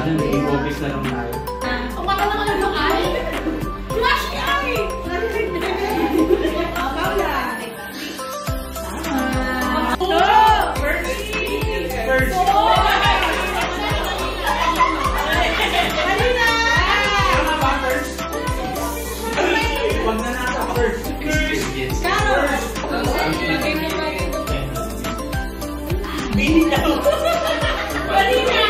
Nag-i-focus na lang tayo. Kumata lang ka ng ay! Flash ni ay! Paula! No! First! Halina! Tama ba, first? Huwag na nasa first. Carol! Bini daw! Halina!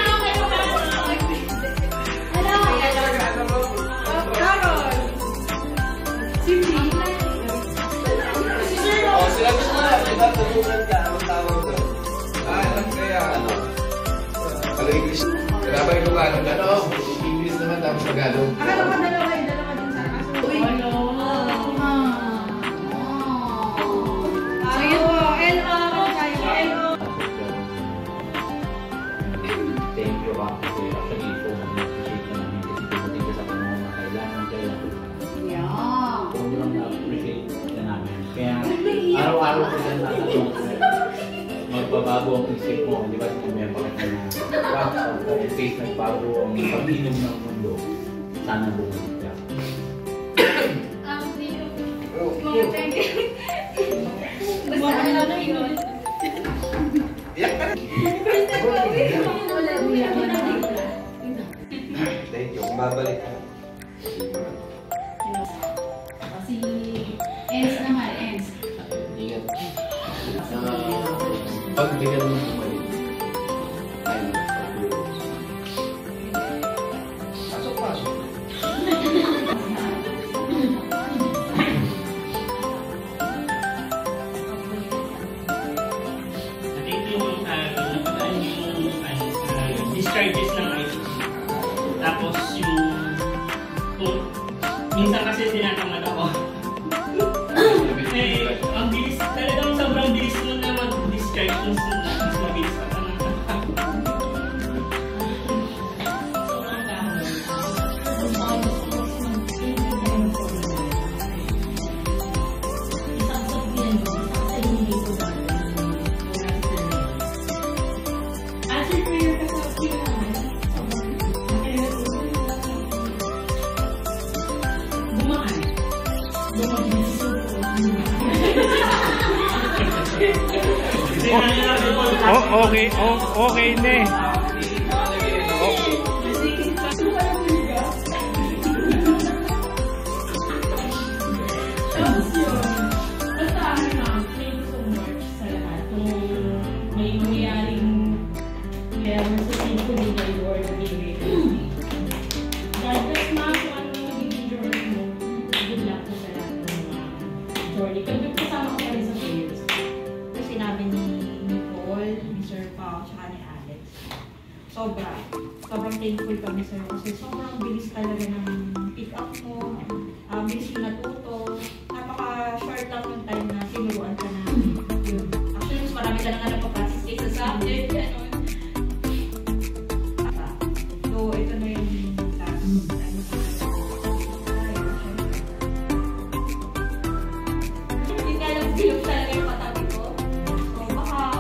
Sila gusto na, diba? Tulungan ka, anong tawag doon? Kaya ano? English. Grabe yung lugar. English naman tapos Tagalog. Akala ko dalawa din sa kaso. Hello! So yun po, hello! Thank you ako kasi actually po nag-appreciate na namin kasi dumating ka sa panahon na kailangan kaya sobrang na-appreciate ka namin. Kaya araw-araw ko yan natanong magbabago ang isip mo, di ba? Kung may pakita na at face nagbago ang pag-inom ng mundo, sana bumalik ka. Thank you. Basta ano na yun. Thank you. Kung babalik ka. Si Ens naman, Ens. Ingat. Pag bigyan mo ng mali. Ayun. Pasok. Discharges ng IT. Tapos yung minsan kasi tinatamad ako. Ang bilis, talagang sobrang bilis mo na mag-discharge mas mabilis ka pa naman. Okay na eh. Sobrang thankful kami sa'yo kasi sobrang bilis talaga ng pick up mo, bilis mo natuto, napaka-short lang yung time na sinuruan ka na yun. Actually, mas marami ka na nga napapractice sa subject, gano'n. So, ito na yung task. Hindi nga lang bilog talaga yung matabi ko. So, baka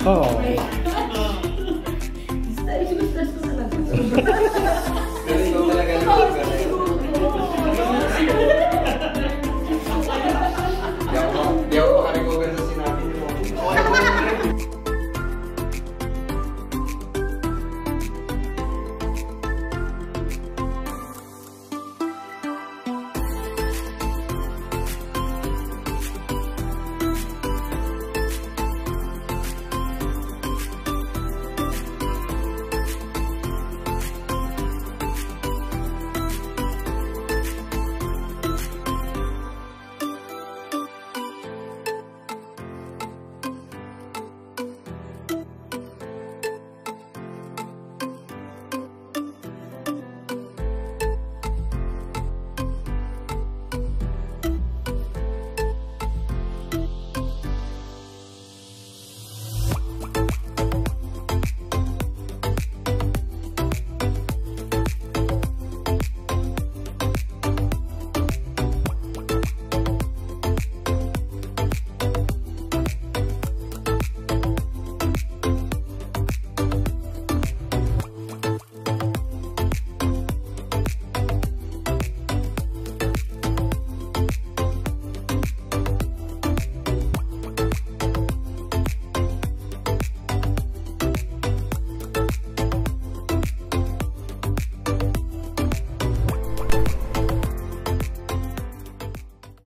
Oo.